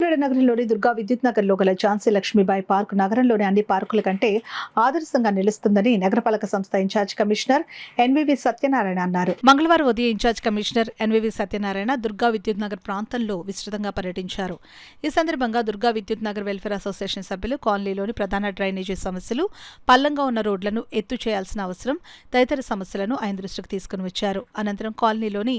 కాకినాడ నగరంలోని దుర్గా విద్యుత్ నగర్లో గల ఝాన్సీ లక్ష్మీబాయి పార్క్ నగరంలోని అన్ని పార్కుల కంటే ఆదర్శంగా నిలుస్తుందని నగరపాలక సంస్థ ఇన్ఛార్జ్ కమిషనర్ ఎన్వివి సత్యనారాయణ అన్నారు. మంగళవారం ఉదయం in charge commissioner NVV Satyanarayana Durga Vidyut Nagar ప్రాంతంలో విస్తృతంగా పర్యటించారు. ఈ సందర్భంగా దుర్గా విద్యుత్ నగర్ వెల్ఫేర్ అసోసియేషన్ సభ్యులు కాలనీలోని ప్రధాన డ్రైనేజీ సమస్యలు, పల్లంగా ఉన్న రోడ్లను ఎత్తు చేయాల్సిన అవసరం తదితర సమస్యలను ఆయన దృష్టికి తీసుకుని వచ్చారు. అనంతరం కాలనీలోని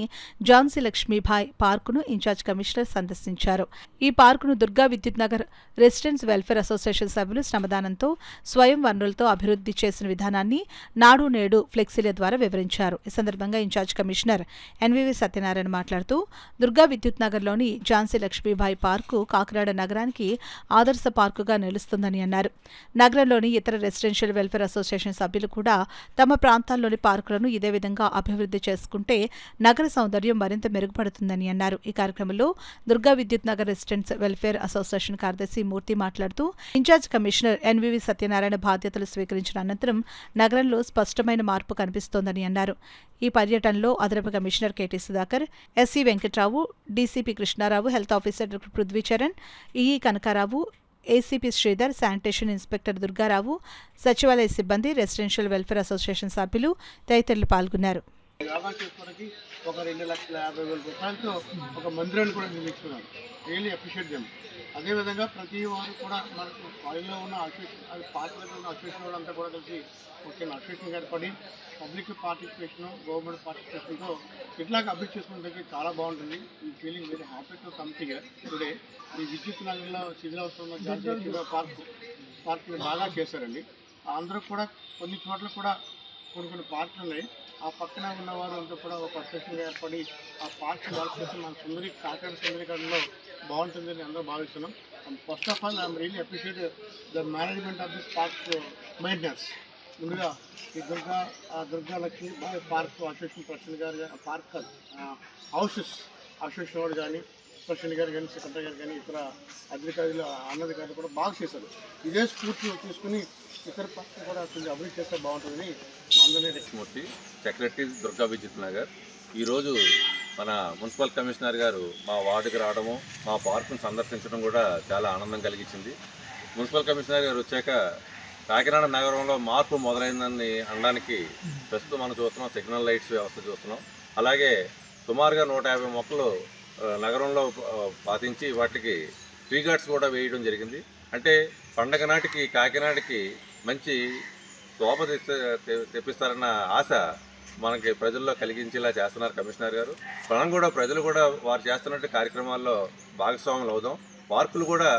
ఝాన్సీ లక్ష్మీబాయి పార్కును ఇన్ఛార్జ్ కమిషనర్ సందర్శించారు. ఈ పార్కును Durga Vidyut Nagar residents welfare association సభ్యులు శ్రమదానంతో, స్వయం వనరులతో అభివృద్ధి చేసిన విధానాన్ని నాడు నేడు ఫ్లెక్సీల ద్వారా వివరించారు. ఈ సందర్భంగా ఇన్ఛార్జ్ కమిషనర్ ఎన్వివి సత్యనారాయణ మాట్లాడుతూ దుర్గా విద్యుత్ నగర్లోని ఝాన్సీ లక్ష్మీబాయి పార్కు కాకినాడ నగరానికి ఆదర్శ పార్కుగా నిలుస్తుందని అన్నారు. నగరంలోని ఇతర రెసిడెన్షియల్ వెల్ఫేర్ అసోసియేషన్ సభ్యులు కూడా తమ ప్రాంతాల్లోని పార్కులను ఇదే విధంగా అభివృద్ధి చేసుకుంటే నగర సౌందర్యం మరింత మెరుగుపడుతుందని అన్నారు. ఈ కార్యక్రమంలో Durga Vidyut Nagar residents welfare association కార్యదర్శి మూర్తి మాట్లాడుతూ ఇన్ఛార్జ్ కమిషనర్ ఎన్వివి సత్యనారాయణ బాధ్యతలు స్వీకరించిన అనంతరం నగరంలో స్పష్టమైన మార్పు కనిపిస్తోందని అన్నారు. ఈ పర్యటనలో అదనపు commissioner KT Sudhakar, SC Venkatrao, DCP Krishnarao, health officer doctor Prithvicharan, EE Kanakarao, ACP Sridhar, sanitation inspector Durgarao, సచివాలయ సిబ్బంది, రెసిడెన్షియల్ వెల్ఫేర్ అసోసియేషన్ సభ్యులు తదితరులు పాల్గొన్నారు. ఒక 2,50,000 రూపాయలతో ఒక మందిరాన్ని కూడా నిర్మించుకున్నారు. రియల్లీ అప్రిషియేట్ చేయం. అదేవిధంగా ప్రతి వారు కూడా మనకు వాళ్ళలో ఉన్న అసోసియేషన్, అది పార్టీలో ఉన్న అసోసియేషన్ వాళ్ళంతా కూడా కలిసి ముఖ్యంగా అసోసియేషన్ ఏర్పడి పబ్లిక్ పార్టిసిపేషన్, గవర్నమెంట్ పార్టిసిపేషన్తో ఇట్లాగా అభివృద్ధి చేసుకునే చాలా బాగుంటుంది. ఈ feeling very happy to come here today. ఈ విద్యుత్ నగర్లో శిథిలావస్థలో ఝాన్సీ పార్క్ని బాగా చేశారండి. అందరూ కూడా కొన్ని చోట్ల కూడా కొన్ని పార్కులు ఉన్నాయి. ఆ పక్కన ఉన్నవారు అంతా కూడా ఒక అసోసియేషన్గా ఏర్పడి ఆ పార్క్ డెవలప్ చేసి మన కాకినాడ సుందరీకరణలో బాగుంటుందని అందరూ భావిస్తున్నాం. And first of all I'm really appreciate the management of this park maintenance. ముందుగా ఈ Durga Lakshmibai park association president గారు, పార్క్ హౌసెస్ అసోసియేషన్ వారు కానీ, ప్రెసిడెంట్ గారు కానీ, సెక్రటరీ గారు కానీ, ఇతర అధికారులు అన్నధికారులు కూడా బాగా చేశారు. ఇదే స్ఫూర్తి తీసుకుని ఇతర పక్కన కూడా కొంచెం అభివృద్ధి చేస్తే బాగుంటుందని అందరినీ. మూర్తి, సెక్రటరీ దుర్గా విద్యుత్ నగర్. ఈరోజు మన మున్సిపల్ కమిషనర్ గారు మా వార్డుకి రావడము, మా పార్కును సందర్శించడం కూడా చాలా ఆనందం కలిగించింది. మున్సిపల్ కమిషనర్ గారు వచ్చాక కాకినాడ నగరంలో మార్పు మొదలైందని అనడానికి ప్రస్తుతం మనం చూస్తున్నాం, సిగ్నల్ లైట్స్ వ్యవస్థ చూస్తున్నాం. అలాగే సుమారుగా 150 మొక్కలు నగరంలో పాతించి వాటికి ట్రీ గార్డ్స్ కూడా వేయడం జరిగింది. అంటే పండగ నాటికి కాకినాడకి మంచి శోభ తెప్పిస్తారన్న ఆశ మనకి ప్రజల్లో కలిగించేలా చేస్తున్నారు కమిషనర్ గారు. ప్రజలు కూడా వారు చేస్తున్నట్టు కార్యక్రమాల్లో భాగస్వాములు అవుదాం. పార్కులు కూడా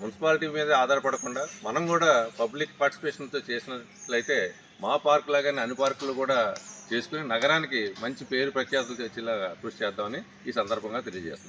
మున్సిపాలిటీ మీద ఆధారపడకుండా మనం కూడా పబ్లిక్ పార్టిసిపేషన్తో చేసినట్లయితే మా పార్కు లాగానే అన్ని పార్కులు కూడా చేసుకుని నగరానికి మంచి పేరు ప్రఖ్యాతులు తెచ్చేలా కృషి చేద్దామని ఈ సందర్భంగా తెలియజేస్తున్నాం.